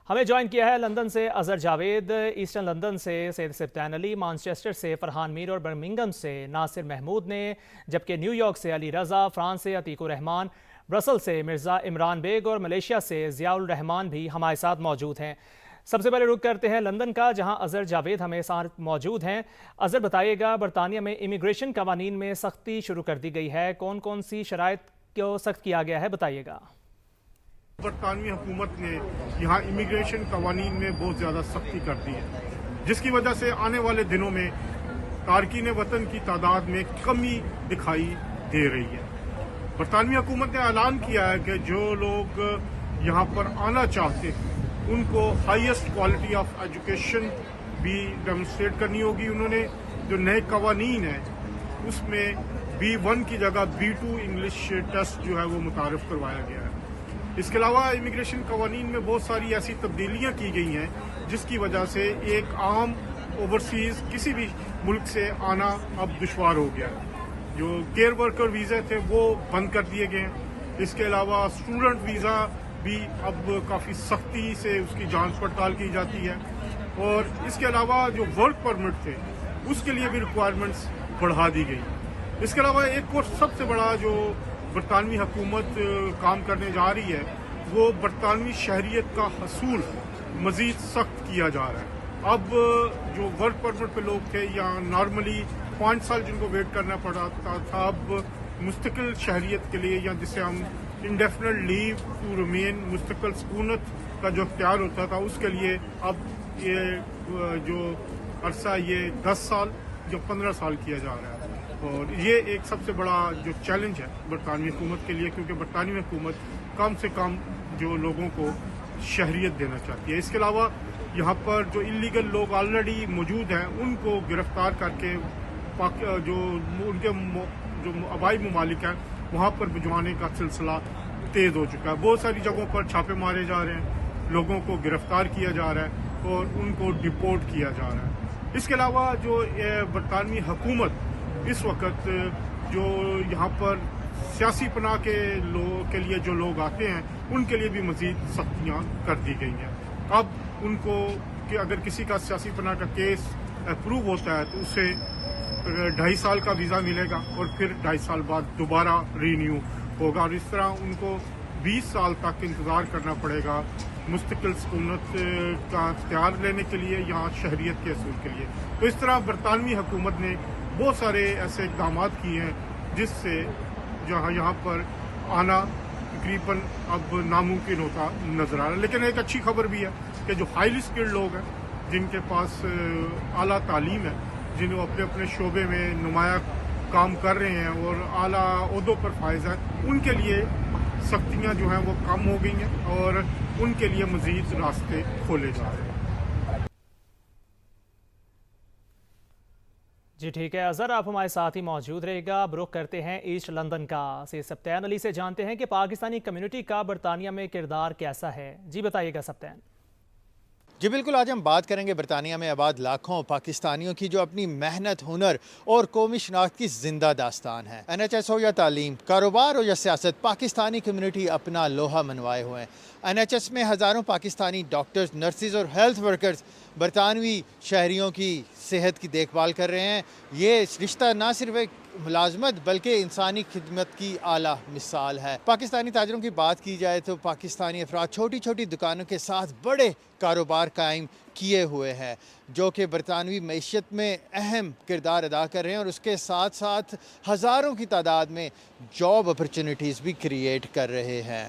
ہمیں جوائن کیا ہے لندن سے اظہر جاوید، ایسٹرن لندن سے سید سبطین علی، مانچسٹر سے فرحان میر اور برمنگھم سے ناصر محمود نے، جبکہ نیو یارک سے علی رضا، فرانس سے عتیق الرحمان، برسل سے مرزا عمران بیگ اور ملیشیا سے ضیاء الرحمان بھی ہمارے ساتھ موجود ہیں۔ سب سے پہلے رک کرتے ہیں لندن کا، جہاں اظہر جاوید ہمیں ساتھ موجود ہیں۔ اظہر بتائیے گا، برطانیہ میں امیگریشن قوانین میں سختی شروع کر دی گئی ہے، کون کون سی شرائط کو سخت کیا گیا ہے، بتائیے گا۔ برطانوی حکومت نے یہاں امیگریشن قوانین میں بہت زیادہ سختی کر دی ہے، جس کی وجہ سے آنے والے دنوں میں تارکین وطن کی تعداد میں کمی دکھائی دے رہی ہے۔ برطانوی حکومت نے اعلان کیا ہے کہ جو لوگ یہاں پر آنا چاہتے ہیں ان کو ہائیسٹ کوالٹی آف ایجوکیشن بھی ڈیمونسٹریٹ کرنی ہوگی۔ انہوں نے جو نئے قوانین ہیں اس میں B1 کی جگہ B2 انگلش ٹیسٹ جو ہے وہ متعارف کروایا گیا ہے۔ اس کے علاوہ امیگریشن قوانین میں بہت ساری ایسی تبدیلیاں کی گئی ہیں جس کی وجہ سے ایک عام اوورسیز کسی بھی ملک سے آنا اب دشوار ہو گیا ہے۔ جو کیئر ورکر ویزے تھے وہ بند کر دیے گئے ہیں۔ اس کے علاوہ اسٹوڈنٹ ویزا بھی اب کافی سختی سے اس کی جانچ پڑتال کی جاتی ہے، اور اس کے علاوہ جو ورک پرمٹ تھے اس کے لیے بھی ریکوائرمنٹس بڑھا دی گئی۔ اس کے علاوہ ایک اور سب سے بڑا جو برطانوی حکومت کام کرنے جا رہی ہے وہ برطانوی شہریت کا حصول مزید سخت کیا جا رہا ہے۔ اب جو ورک پرمٹ پہ لوگ تھے یا نارملی 5 سال جن کو ویٹ کرنا پڑتا تھا، اب مستقل شہریت کے لیے یا جسے ہم انڈیفینٹ لیو ٹو ریمین مستقل سکونت کا جو اختیار ہوتا تھا اس کے لیے اب یہ جو عرصہ یہ 10 سال جو 15 سال کیا جا رہا ہے، اور یہ ایک سب سے بڑا جو چیلنج ہے برطانوی حکومت کے لیے، کیونکہ برطانوی حکومت کم سے کم جو لوگوں کو شہریت دینا چاہتی ہے۔ اس کے علاوہ یہاں پر جو انلیگل لوگ آلریڈی موجود ہیں ان کو گرفتار کر کے جو ان کے جو آبائی ممالک ہیں وہاں پر بھجوانے کا سلسلہ تیز ہو چکا ہے۔ بہت ساری جگہوں پر چھاپے مارے جا رہے ہیں، لوگوں کو گرفتار کیا جا رہا ہے اور ان کو ڈپورٹ کیا جا رہا ہے۔ اس کے علاوہ جو برطانوی حکومت اس وقت جو یہاں پر سیاسی پناہ کے لیے جو لوگ آتے ہیں ان کے لیے بھی مزید سختیاں کر دی گئی ہیں۔ اب ان کو کہ اگر کسی کا سیاسی پناہ کا کیس اپروو ہوتا ہے تو اسے 2.5 سال کا ویزا ملے گا اور پھر 2.5 سال بعد دوبارہ رینیو ہوگا، اور اس طرح ان کو 20 سال تک انتظار کرنا پڑے گا مستقل سکونت کا اختیار لینے کے لیے یا شہریت کے حصول کے لیے۔ تو اس طرح برطانوی حکومت نے بہت سارے ایسے اقدامات کیے ہیں جس سے جہاں یہاں پر آنا تقریباً اب ناممکن ہوتا نظر آ رہا ہے۔ لیکن ایک اچھی خبر بھی ہے کہ جو ہائیلی اسکلڈ لوگ ہیں جن کے پاس اعلیٰ تعلیم ہے، جنہوں اپنے اپنے شعبے میں نمایاں کام کر رہے ہیں اور اعلیٰ عہدوں پر فائز ہیں، ان کے لیے سختیاں جو ہیں وہ کم ہو گئی ہیں اور ان کے لیے مزید راستے کھولے جا رہے ہیں۔ جی ٹھیک ہے اظہر، آپ ہمارے ساتھ ہی موجود رہے گا۔ اب رخ کرتے ہیں ایسٹ لندن کا، سید سبطین علی سے جانتے ہیں کہ پاکستانی کمیونٹی کا برطانیہ میں کردار کیسا ہے۔ جی بتائیے گا سبطین۔ جی بالکل، آج ہم بات کریں گے برطانیہ میں آباد لاکھوں پاکستانیوں کی جو اپنی محنت، ہنر اور قومی شناخت کی زندہ داستان ہے۔ NHS ہو یا تعلیم، کاروبار ہو یا سیاست، پاکستانی کمیونٹی اپنا لوہا منوائے ہوئے ہیں۔ NHS میں ہزاروں پاکستانی ڈاکٹرز، نرسز اور ہیلتھ ورکرز برطانوی شہریوں کی صحت کی دیکھ بھال کر رہے ہیں۔ یہ رشتہ نہ صرف ایک ملازمت بلکہ انسانی خدمت کی اعلیٰ مثال ہے۔ پاکستانی تاجروں کی بات کی جائے تو پاکستانی افراد چھوٹی چھوٹی دکانوں کے ساتھ بڑے کاروبار قائم کیے ہوئے ہیں جو کہ برطانوی معیشت میں اہم کردار ادا کر رہے ہیں، اور اس کے ساتھ ساتھ ہزاروں کی تعداد میں جاب اپرچونٹیز بھی کریٹ کر رہے ہیں۔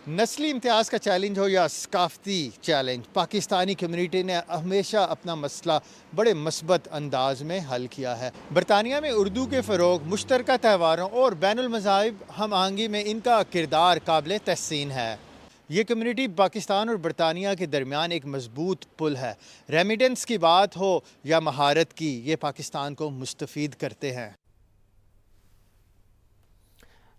نسلی امتیاز کا چیلنج ہو یا ثقافتی چیلنج، پاکستانی کمیونٹی نے ہمیشہ اپنا مسئلہ بڑے مثبت انداز میں حل کیا ہے۔ برطانیہ میں اردو کے فروغ، مشترکہ تہواروں اور بین المذاہب ہم آہنگی میں ان کا کردار قابل تحسین ہے۔ یہ کمیونٹی پاکستان اور برطانیہ کے درمیان ایک مضبوط پل ہے۔ ریمیڈنس کی بات ہو یا مہارت کی، یہ پاکستان کو مستفید کرتے ہیں۔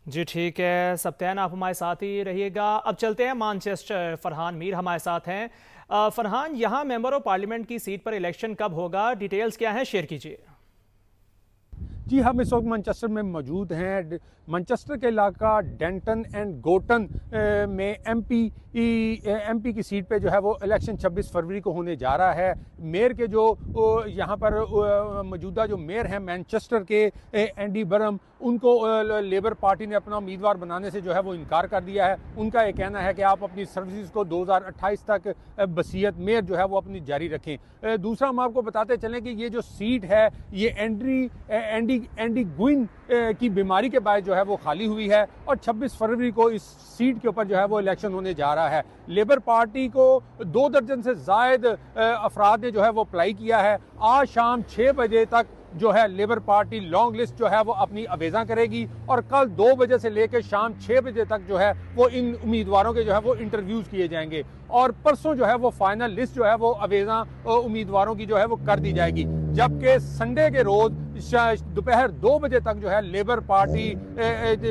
جی ٹھیک ہے سبطین، آپ ہمارے ساتھ ہی رہیے گا۔ اب چلتے ہیں مانچسٹر، فرحان میر ہمارے ساتھ ہیں۔ فرحان، یہاں ممبر آف پارلیمنٹ کی سیٹ پر الیکشن کب ہوگا؟ ڈیٹیلز کیا ہیں، شیئر کیجیے۔ جی ہم اس وقت منچسٹر میں موجود ہیں. منچسٹر کے علاقہ ڈینٹن اینڈ گورٹن میں ایم پی کی سیٹ پہ جو ہے وہ الیکشن 26 فروری کو ہونے جا رہا ہے. میئر کے جو یہاں پر موجودہ جو میئر ہیں مینچسٹر کے اینڈی برہم, ان کو لیبر پارٹی نے اپنا امیدوار بنانے سے جو ہے وہ انکار کر دیا ہے. ان کا یہ کہنا ہے کہ آپ اپنی سروسز کو 2028 تک بصیت میئر جو ہے وہ اپنی جاری رکھیں. دوسرا ہم آپ کو بتاتے چلیں کہ یہ جو سیٹ ہے یہ اینڈی گوئن کی بیماری کے باعث جو ہے وہ خالی ہوئی ہے, اور 26 فروری کو اس سیٹ کے اوپر جو ہے وہ الیکشن ہونے جا رہا ہے. لیبر پارٹی کو 2 درجن سے زائد افراد نے جو ہے وہ اپلائی کیا ہے. آج شام 6 بجے تک جو ہے لیبر پارٹی لانگ لسٹ جو ہے وہ اپنی اویزاں کرے گی, اور کل 2 بجے سے لے کے شام 6 بجے تک جو ہے وہ ان امیدواروں کے جو ہے وہ انٹرویوز کیے جائیں گے, اور پرسوں جو ہے وہ فائنل لسٹ جو ہے وہ اویزاں امیدواروں کی جو ہے وہ کر دی جائے گی. جبکہ سنڈے کے روز دوپہر 2 بجے تک جو ہے لیبر پارٹی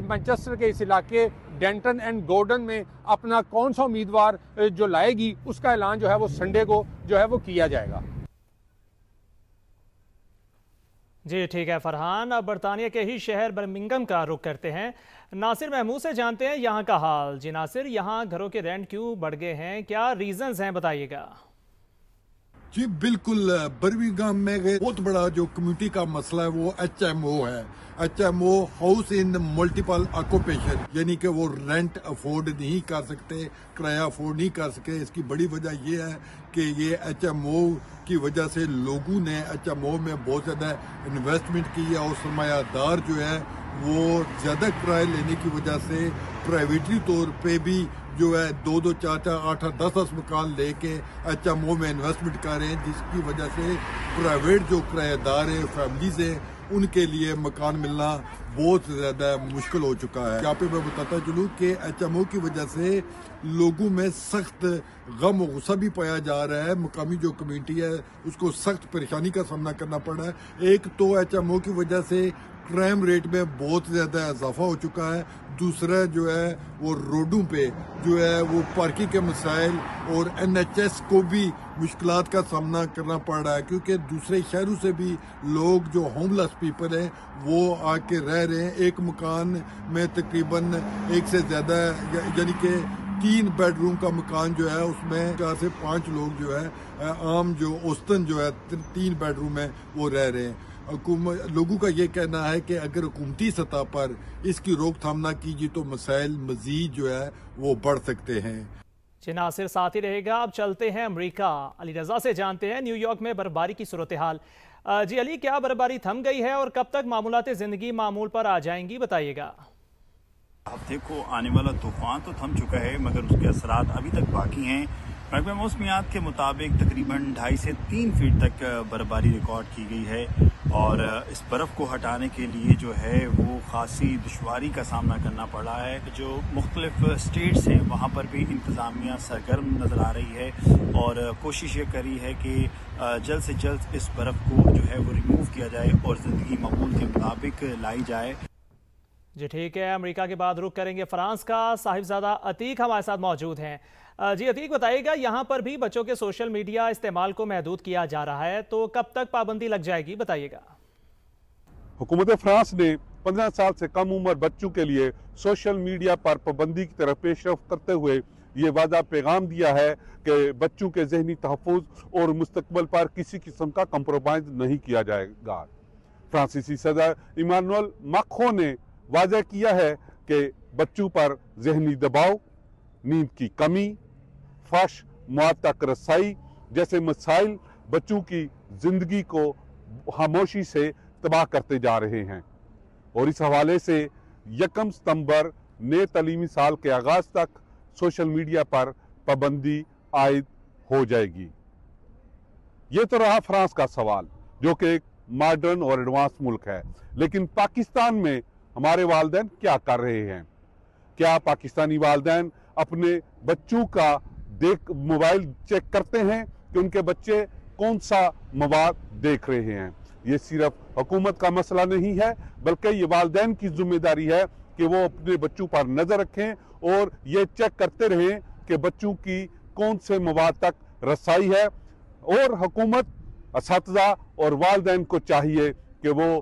مانچسٹر کے اس علاقے ڈینٹن اینڈ گورڈن میں اپنا کون سا امیدوار جو لائے گی اس کا اعلان جو ہے وہ سنڈے کو جو ہے وہ کیا جائے گا. جی ٹھیک ہے فرحان. اب برطانیہ کے ہی شہر برمنگھم کا رخ کرتے ہیں. ناصر محمود سے جانتے ہیں یہاں کا حال. جی ناصر, یہاں گھروں کے رینٹ کیوں بڑھ گئے ہیں, کیا ریزنز ہیں, بتائیے گا. جی بالکل, برمنگھم میں بہت بڑا جو کمیونٹی کا مسئلہ ہے وہ ایچ ایم او ہے. H M O house in multiple occupation, یعنی کہ وہ رینٹ افورڈ نہیں کر سکتے, کرایہ افورڈ نہیں کر سکے. اس کی بڑی وجہ یہ ہے کہ یہ ایچ ایم او کی وجہ سے لوگوں نے ایچ ایم او میں بہت زیادہ انویسٹمنٹ کی ہے, اور سرمایہ دار جو ہے وہ زیادہ کرایہ لینے کی وجہ سے پرائیویٹلی طور پہ بھی جو ہے 2-2, 4-4, 8-8, 10-10 مکان لے کے ایچ ایم او میں انویسٹمنٹ کر رہے ہیں, جس کی وجہ سے پرائیویٹ جو کرایہ دار ہیں, فیملیز ہیں, ان کے لیے مکان ملنا بہت زیادہ مشکل ہو چکا ہے. یہاں پہ میں بتاتا چلوں کہ ایچ ایم او کی وجہ سے لوگوں میں سخت غم و غصہ بھی پایا جا رہا ہے. مقامی جو کمیونٹی ہے اس کو سخت پریشانی کا سامنا کرنا پڑ رہا ہے. ایک تو ایچ ایم او کی وجہ سے کرائم ریٹ میں بہت زیادہ اضافہ ہو چکا ہے. دوسرا جو ہے وہ روڈوں پہ جو ہے وہ پارکنگ کے مسائل اور این ایچ ایس کو بھی مشکلات کا سامنا کرنا پڑ رہا ہے, کیونکہ دوسرے شہروں سے بھی لوگ جو ہوم لیس پیپل ہیں وہ آ کے رہ رہے ہیں. ایک مکان میں تقریباً 1 سے زیادہ, یعنی کہ 3 بیڈ روم کا مکان جو ہے اس میں 4 سے 5 لوگ جو ہے عام جو اوسطن جو ہے 3 بیڈ روم میں وہ رہ رہے ہیں. لوگوں کا یہ کہنا ہے کہ اگر حکومتی سطح پر اس کی روک تھام نہ کیجیے تو مسائل مزید جو ہے وہ بڑھ سکتے ہیں. جی ناصر ساتھ ہی رہے گا. اب چلتے ہیں امریکہ. علی رضا سے جانتے ہیں نیو یارک میں برفباری کی صورتحال. جی علی, کیا برفباری تھم گئی ہے اور کب تک معمولات زندگی معمول پر آ جائیں گی, بتائیے گا. ہفتے کو آنے والا طوفان تو تھم چکا ہے مگر اس کے اثرات ابھی تک باقی ہیں. محکمہ موسمیات کے مطابق تقریباً 2.5 سے 3 فٹ تک برفباری ریکارڈ کی گئی ہے, اور اس برف کو ہٹانے کے لیے جو ہے وہ خاصی دشواری کا سامنا کرنا پڑا ہے. جو مختلف اسٹیٹس ہیں وہاں پر بھی انتظامیہ سرگرم نظر آ رہی ہے اور کوشش یہ کری ہے کہ جلد سے جلد اس برف کو جو ہے وہ ریموو کیا جائے اور زندگی معمول کے مطابق لائی جائے. جی ٹھیک ہے, امریکہ کے بعد رخ کریں گے فرانس کا. صاحبزادہ عتیق ہمارے ساتھ موجود ہیں. جی عتیق, بتائیے گا یہاں پر بھی بچوں کے سوشل میڈیا استعمال کو محدود کیا جا رہا ہے, تو کب تک پابندی لگ جائے گی, بتائیے گا. حکومت فرانس نے 15 سال سے کم عمر بچوں کے لیے سوشل میڈیا پر پابندی کی طرف پیش رفت کرتے ہوئے یہ واضح پیغام دیا ہے کہ بچوں کے ذہنی تحفظ اور مستقبل پر کسی قسم کا کمپرومائز نہیں کیا جائے گا. فرانسیسی صدر ایمانوئل ماکرون نے واضح کیا ہے کہ بچوں پر ذہنی دباؤ, نیند کی کمی, فحش مواد تک رسائی جیسے مسائل بچوں کی زندگی کو خاموشی سے تباہ کرتے جا رہے ہیں, اور اس حوالے سے 1 ستمبر نئے تعلیمی سال کے آغاز تک سوشل میڈیا پر پابندی عائد ہو جائے گی. یہ تو رہا فرانس کا سوال جو کہ ایک ماڈرن اور ایڈوانس ملک ہے, لیکن پاکستان میں ہمارے والدین کیا کر رہے ہیں؟ کیا پاکستانی والدین اپنے بچوں کا موبائل چیک کرتے ہیں کہ ان کے بچے کون سا مواد دیکھ رہے ہیں؟ یہ صرف حکومت کا مسئلہ نہیں ہے بلکہ یہ والدین کی ذمہ داری ہے کہ وہ اپنے بچوں پر نظر رکھیں اور یہ چیک کرتے رہیں کہ بچوں کی کون سے مواد تک رسائی ہے. اور حکومت, اساتذہ اور والدین کو چاہیے کہ وہ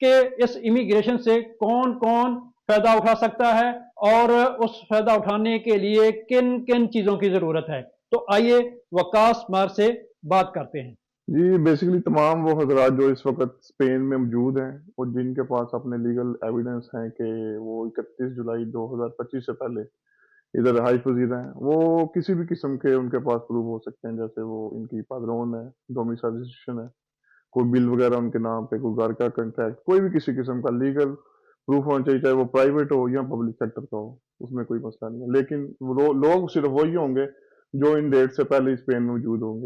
کہ اس امیگریشن سے کون کون فائدہ اٹھا سکتا ہے اور اس فائدہ اٹھانے کے لیے کن کن چیزوں کی ضرورت ہے. تو آئیے وقاص مار سے بات کرتے ہیں. جی بیسیکلی تمام وہ حضرات جو اس وقت اسپین میں موجود ہیں اور جن کے پاس اپنے لیگل ایویڈنس ہیں کہ وہ 31 جولائی 2025 سے پہلے ادھر رہائش پذیر ہیں، وہ کسی بھی قسم کے ان کے پاس پروف ہو سکتے ہیں، جیسے وہ ان کی پادرون ہے، ڈومیسائل رجسٹریشن ہے، کوئی بل وغیرہ ان کے نام پہ، کوئی گھر کا کنٹریکٹ، کوئی بھی کسی قسم کا لیگل پروف ہونا چاہیے، چاہے وہ پرائیویٹ ہو یا پبلک سیکٹر کا ہو، اس میں کوئی مسئلہ نہیں ہے. لیکن لوگ صرف وہی ہوں گے جو ان ڈیٹ سے پہلے اسپین میں موجود ہوں گے.